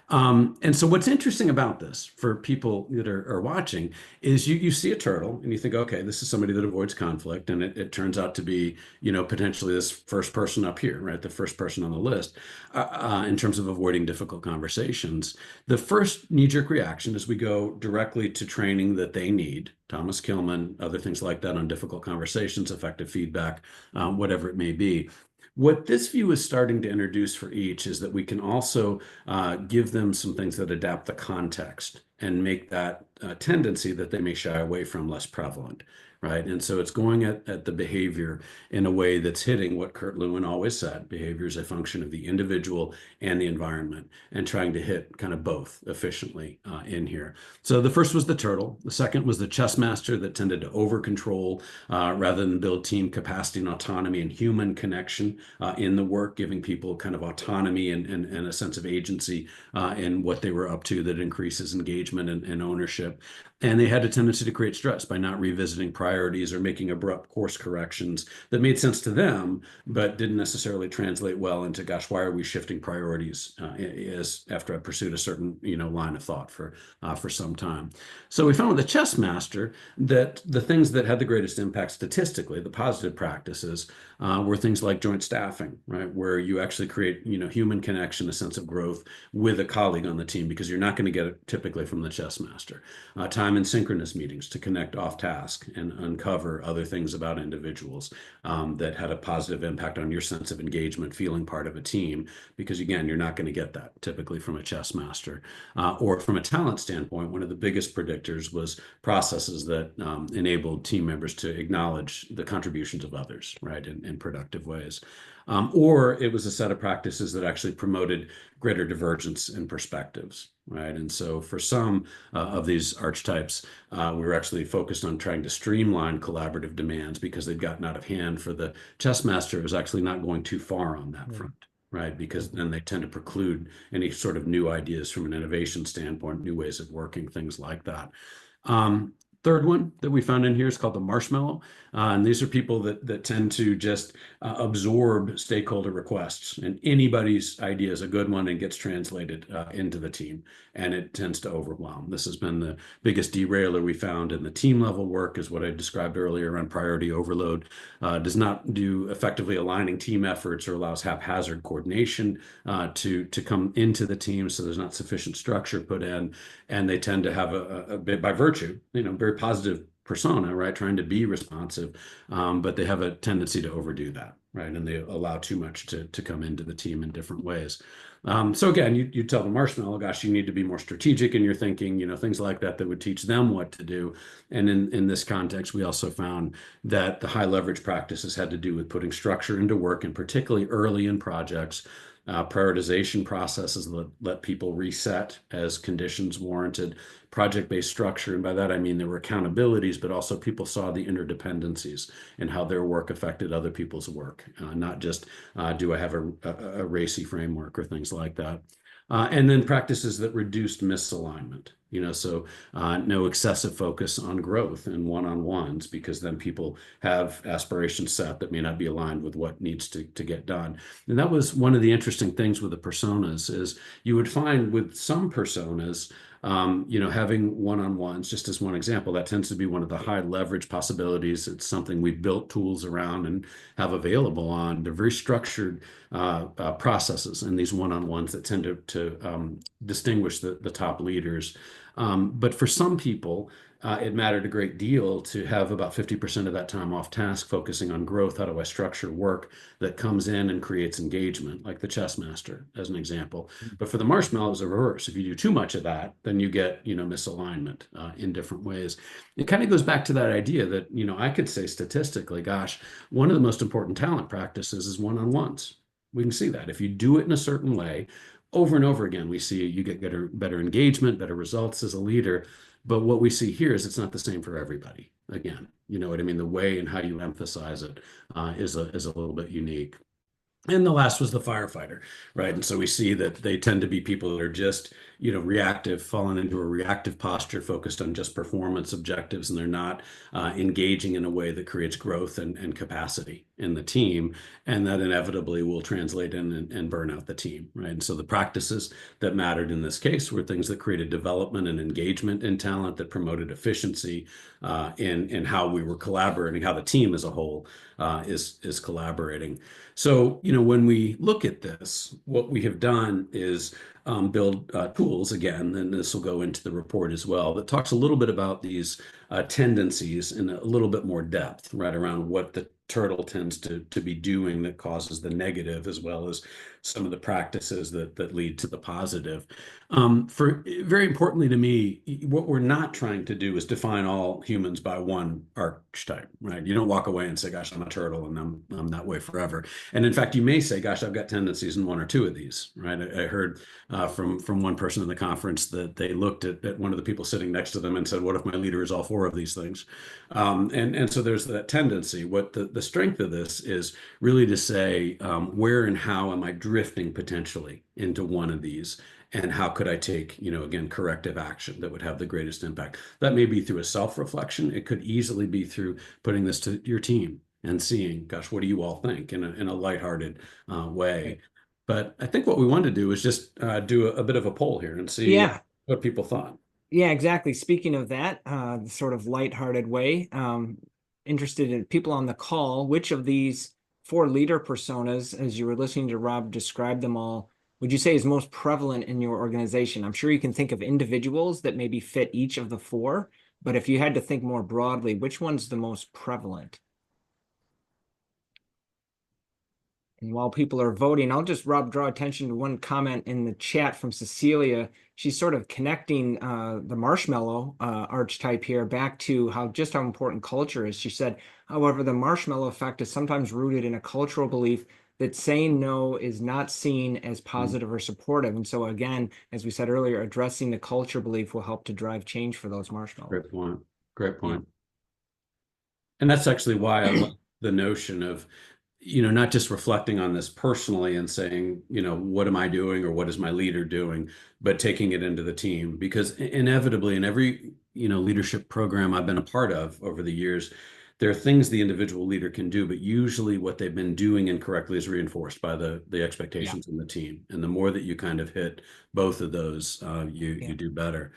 And so what's interesting about this for people that are watching is you see a turtle and you think, okay, this is somebody that avoids conflict. And it turns out to be, potentially this first person up here, right? The first person on the list in terms of avoiding difficult conversations. The first knee-jerk reaction is we go directly to training that they need. Thomas Kilmann, other things like that on difficult conversations, effective feedback, whatever it may be. What this view is starting to introduce for each is that we can also give them some things that adapt the context and make that tendency that they may shy away from less prevalent, right? And so it's going at the behavior in a way that's hitting what Kurt Lewin always said: behavior is a function of the individual and the environment, and trying to hit kind of both efficiently in here. So the first was the turtle. The second was the chess master, that tended to over control rather than build team capacity and autonomy and human connection in the work, giving people kind of autonomy and a sense of agency in what they were up to, that increases engagement and ownership. And they had a tendency to create stress by not revisiting priorities or making abrupt course corrections that made sense to them, but didn't necessarily translate well into, gosh, why are we shifting priorities as after I pursued a certain line of thought for some time. So we found with the chess master that the things that had the greatest impact statistically, the positive practices, were things like joint staffing, right? Where you actually create, human connection, a sense of growth with a colleague on the team, because you're not going to get it typically from the chess master. Time in synchronous meetings to connect off task and uncover other things about individuals that had a positive impact on your sense of engagement, feeling part of a team, because again, you're not going to get that typically from a chess master. Or from a talent standpoint, one of the biggest predictors was processes that enabled team members to acknowledge the contributions of others, right, in productive ways. Or it was a set of practices that actually promoted greater divergence in perspectives, right? And so for some of these archetypes, we were actually focused on trying to streamline collaborative demands, because they'd gotten out of hand. For the chess master, it was actually not going too far on that front, right? Because then they tend to preclude any sort of new ideas from an innovation standpoint, new ways of working, things like that. Third one that we found in here is called the marshmallow. And these are people that tend to just absorb stakeholder requests, and anybody's idea is a good one and gets translated into the team, and it tends to overwhelm. This has been the biggest derailer we found in the team level work, is what I described earlier around priority overload. Does not do effectively aligning team efforts, or allows haphazard coordination to come into the team. So there's not sufficient structure put in, and they tend to have a bit, by virtue, very positive persona, right, trying to be responsive, but they have a tendency to overdo that, right, and they allow too much to come into the team in different ways. So again, you tell the marshmallow, gosh, you need to be more strategic in your thinking, things like that would teach them what to do. And in this context, we also found that the high leverage practices had to do with putting structure into work, and particularly early in projects. Prioritization processes that let people reset as conditions warranted, project-based structure. And by that, I mean there were accountabilities, but also people saw the interdependencies and how their work affected other people's work, not just do I have a racy framework or things like that. And then practices that reduced misalignment, so no excessive focus on growth and one-on-ones, because then people have aspirations set that may not be aligned with what needs to get done. And that was one of the interesting things with the personas, is you would find with some personas, having one-on-ones, just as one example, that tends to be one of the high leverage possibilities. It's something we've built tools around and have available on. They're very structured processes in these one-on-ones that tend to distinguish the top leaders. But for some people, it mattered a great deal to have about 50% of that time off task, focusing on growth. How do I structure work that comes in and creates engagement, like the chess master, as an example. But for the marshmallow, it's the reverse. If you do too much of that, then you get, misalignment in different ways. It kind of goes back to that idea that, I could say statistically, gosh, one of the most important talent practices is one-on-ones. We can see that if you do it in a certain way, over and over again, we see you get better engagement, better results as a leader. But what we see here is it's not the same for everybody. Again, you know what I mean? The way and how you emphasize it is a little bit unique. And the last was the firefighter, right? And so we see that they tend to be people that are just, reactive, falling into a reactive posture, focused on just performance objectives, and they're not engaging in a way that creates growth and capacity in the team. And that inevitably will translate in and burn out the team, right? And so the practices that mattered in this case were things that created development and engagement in talent, that promoted efficiency in how we were collaborating, how the team as a whole is collaborating. So, when we look at this, what we have done is build tools again, and this will go into the report as well, that talks a little bit about these tendencies in a little bit more depth, right, around what the turtle tends to be doing that causes the negative, as well as some of the practices that lead to the positive. For very importantly to me, what we're not trying to do is define all humans by one archetype, right? You don't walk away and say, "Gosh, I'm a turtle, and I'm that way forever." And in fact, you may say, "Gosh, I've got tendencies in one or two of these," right? I heard from one person in the conference that they looked at one of the people sitting next to them and said, "What if my leader is all four of these things?" And so there's that tendency. What the strength of this is really to say, where and how am I drifting potentially into one of these? And how could I take, again, corrective action that would have the greatest impact? That may be through a self-reflection. It could easily be through putting this to your team and seeing, gosh, what do you all think in a lighthearted way? But I think what we wanted to do is just do a bit of a poll here and see Yeah. what people thought. Yeah, exactly. Speaking of that, the sort of lighthearted way, interested in people on the call, which of these four leader personas, as you were listening to Rob describe them all, would you say is most prevalent in your organization? I'm sure you can think of individuals that maybe fit each of the four, but if you had to think more broadly, which one's the most prevalent? And while people are voting, I'll just, Rob, draw attention to one comment in the chat from Cecilia. She's sort of connecting the marshmallow archetype here back to how important culture is. She said, however, the marshmallow effect is sometimes rooted in a cultural belief that saying no is not seen as positive or supportive. And so again, as we said earlier, addressing the culture belief will help to drive change for those marshmallows. Great point. Great point. Yeah. And that's actually why I love the notion of, not just reflecting on this personally and saying, what am I doing or what is my leader doing, but taking it into the team. Because inevitably in every, leadership program I've been a part of over the years, there are things the individual leader can do, but usually what they've been doing incorrectly is reinforced by the expectations in the team. And the more that you kind of hit both of those, you do better.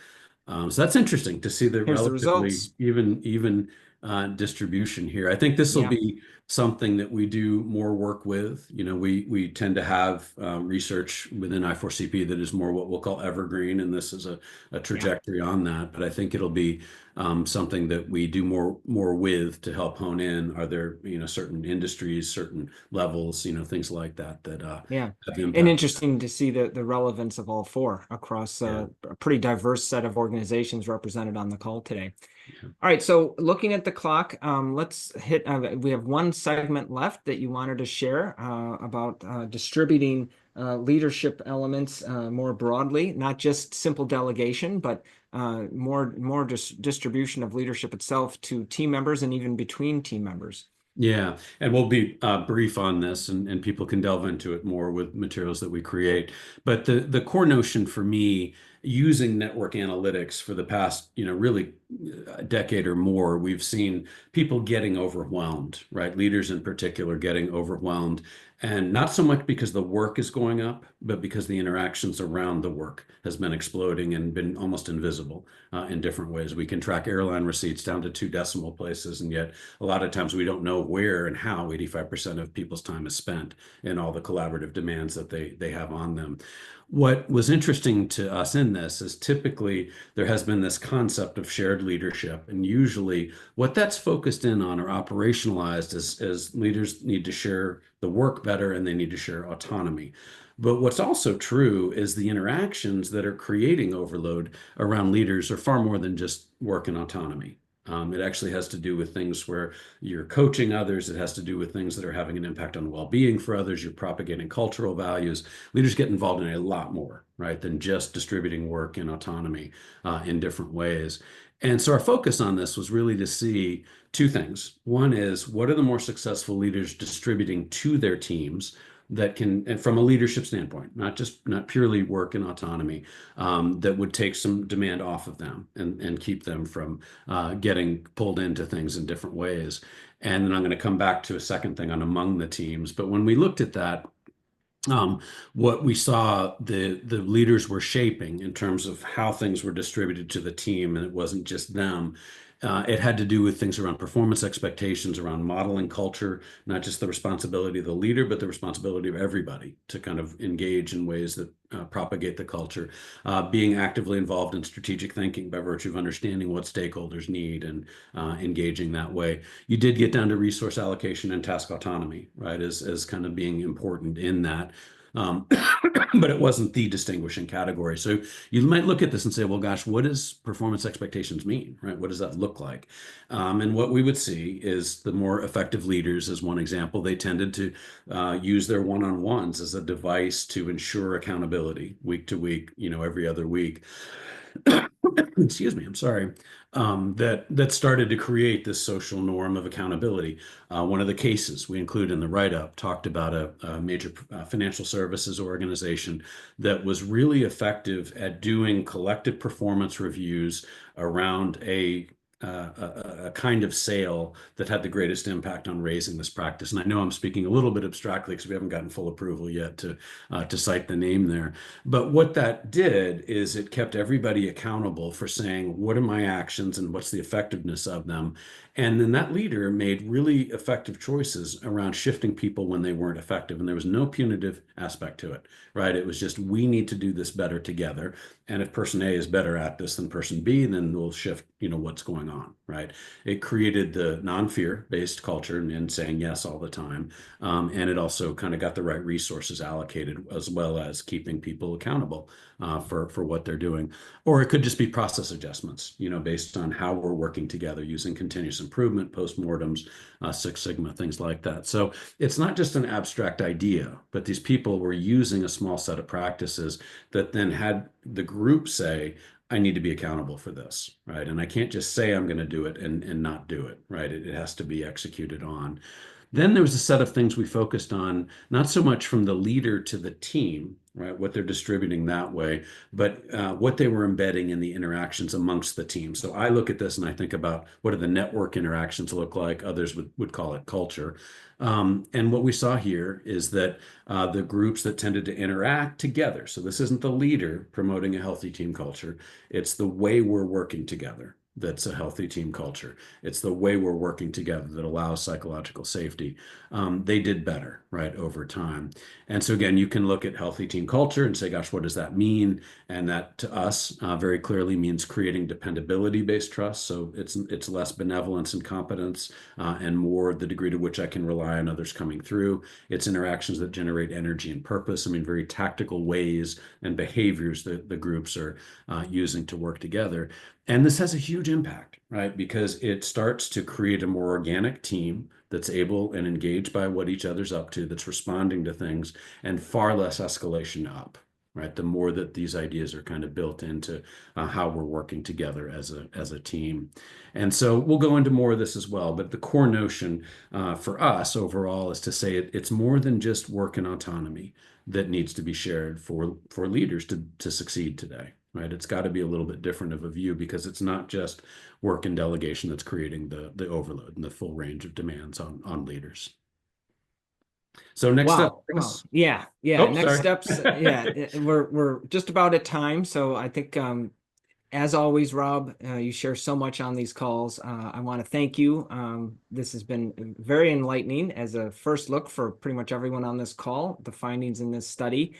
So that's interesting to see the Here's the relatively results. even distribution here. I think this will be something that we do more work with. We tend to have research within I4CP that is more what we'll call evergreen, and this is a trajectory on that. But I think it'll be something that we do more with to help hone in. Are there certain industries, certain levels, things like that have impact. And interesting to see the relevance of all four across a pretty diverse set of organizations represented on the call today. All right, so looking at the clock, let's hit, we have one segment left that you wanted to share about distributing leadership elements more broadly, not just simple delegation, but more distribution of leadership itself to team members and even between team members. Yeah, and we'll be brief on this, and people can delve into it more with materials that we create. But the core notion for me, using network analytics for the past, really a decade or more, we've seen people getting overwhelmed, right? Leaders in particular getting overwhelmed. And not so much because the work is going up, but because the interactions around the work has been exploding and been almost invisible in different ways. We can track airline receipts down to 2 decimal places, and yet a lot of times we don't know where and how 85% of people's time is spent in all the collaborative demands that they have on them. What was interesting to us in this is typically there has been this concept of shared leadership, and usually what that's focused in on or operationalized is leaders need to share the work better and they need to share autonomy. But what's also true is the interactions that are creating overload around leaders are far more than just work and autonomy. It actually has to do with things where you're coaching others. It has to do with things that are having an impact on well-being for others. You're propagating cultural values. Leaders get involved in a lot more, right, than just distributing work and autonomy in different ways. And so our focus on this was really to see 2 things. One is, what are the more successful leaders distributing to their teams that can, and from a leadership standpoint, not purely work and autonomy, that would take some demand off of them and keep them from getting pulled into things in different ways. And then I'm going to come back to a second thing on among the teams. But when we looked at that, what we saw the leaders were shaping in terms of how things were distributed to the team, and it wasn't just them. It had to do with things around performance expectations, around modeling culture, not just the responsibility of the leader, but the responsibility of everybody to kind of engage in ways that propagate the culture. Being actively involved in strategic thinking by virtue of understanding what stakeholders need and engaging that way. You did get down to resource allocation and task autonomy, right, as kind of being important in that. Um, but it wasn't the distinguishing category. So you might look at this and say, well, gosh, what does performance expectations mean, right? What does that look like? And what we would see is the more effective leaders, as one example, they tended to use their one-on-ones as a device to ensure accountability week to week, every other week. Excuse me, I'm sorry. That started to create this social norm of accountability. One of the cases we include in the write-up talked about a major financial services organization that was really effective at doing collective performance reviews around a kind of sale that had the greatest impact on raising this practice. And I know I'm speaking a little bit abstractly because we haven't gotten full approval yet to cite the name there. But what that did is it kept everybody accountable for saying, what are my actions and what's the effectiveness of them? And then that leader made really effective choices around shifting people when they weren't effective. And there was no punitive aspect to it, right? It was just, we need to do this better together. And if person A is better at this than person B, then we'll shift, what's going on, right? It created the non-fear based culture and saying yes all the time. And it also kind of got the right resources allocated, as well as keeping people accountable for what they're doing. Or it could just be process adjustments, based on how we're working together using continuous improvement, postmortems, Six Sigma, things like that. So it's not just an abstract idea, but these people were using a small set of practices that then had the group say, I need to be accountable for this, right? And I can't just say I'm going to do it and not do it, right? It has to be executed on. Then there was a set of things we focused on, not so much from the leader to the team, right? What they're distributing that way, but what they were embedding in the interactions amongst the team. So I look at this and I think about what do the network interactions look like? Others would call it culture. And what we saw here is that the groups that tended to interact together, so this isn't the leader promoting a healthy team culture, it's the way we're working together. That's a healthy team culture. It's the way we're working together that allows psychological safety. They did better, right, over time. And so again, you can look at healthy team culture and say, gosh, what does that mean? And that to us very clearly means creating dependability-based trust. So it's less benevolence and competence and more the degree to which I can rely on others coming through. It's interactions that generate energy and purpose. I mean, very tactical ways and behaviors that the groups are using to work together. And this has a huge impact, right? Because it starts to create a more organic team that's able and engaged by what each other's up to, that's responding to things, and far less escalation up, right? The more that these ideas are kind of built into how we're working together as a team. And so we'll go into more of this as well. But the core notion for us overall is to say it's more than just work and autonomy that needs to be shared for leaders to succeed today. Right? It's got to be a little bit different of a view because it's not just work and delegation that's creating the overload and the full range of demands on leaders. So next step, Wow. Chris. Yeah. Oh, Next sorry. steps. We're just about at time. So I think as always, Rob, you share so much on these calls. I want to thank you. This has been very enlightening as a first look for pretty much everyone on this call, the findings in this study.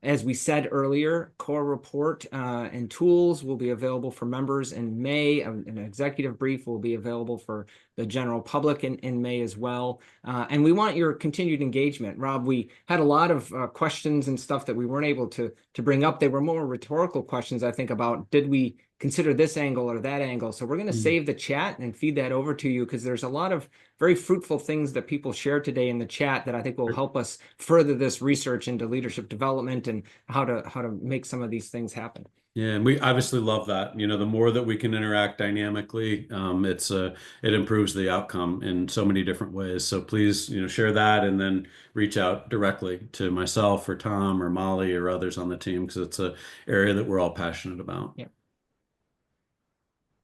As we said earlier, core report and tools will be available for members in May. An executive brief will be available for the general public in May as well. And we want your continued engagement. Rob, we had a lot of questions and stuff that we weren't able to bring up. They were more rhetorical questions, I think, about did we consider this angle or that angle. So we're going to save the chat and feed that over to you because there's a lot of very fruitful things that people shared today in the chat that I think will help us further this research into leadership development and how to make some of these things happen. Yeah, and we obviously love that. The more that we can interact dynamically, it improves the outcome in so many different ways. So please, share that and then reach out directly to myself or Tom or Molly or others on the team because it's an area that we're all passionate about. Yeah.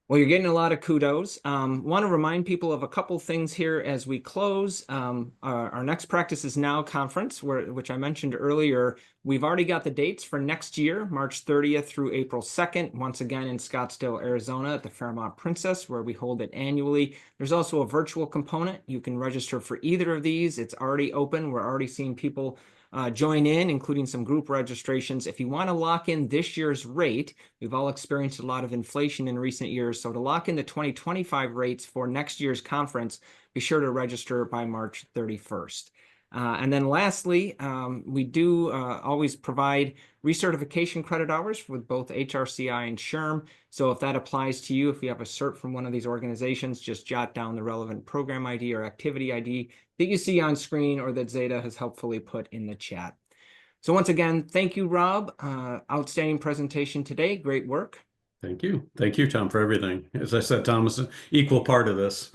Well, you're getting a lot of kudos. Want to remind people of a couple things here as we close. Our next Practice Is Now conference, which I mentioned earlier, we've already got the dates for next year, March 30th through April 2nd, once again in Scottsdale, Arizona at the Fairmont Princess, where we hold it annually. There's also a virtual component. You can register for either of these. It's already open. We're already seeing people join in, including some group registrations. If you want to lock in this year's rate, we've all experienced a lot of inflation in recent years. So to lock in the 2025 rates for next year's conference, be sure to register by March 31st. And then lastly, we do always provide recertification credit hours with both HRCI and SHRM. So if that applies to you, if you have a cert from one of these organizations, just jot down the relevant program ID or activity ID that you see on screen or that Zeta has helpfully put in the chat. So once again, thank you, Rob. Outstanding presentation today. Great work. Thank you. Thank you, Tom, for everything. As I said, Tom is an equal part of this.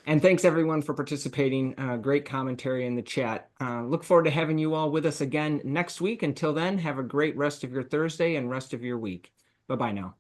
And thanks everyone for participating. Great commentary in the chat. Look forward to having you all with us again next week. Until then, have a great rest of your Thursday and rest of your week. Bye-bye now.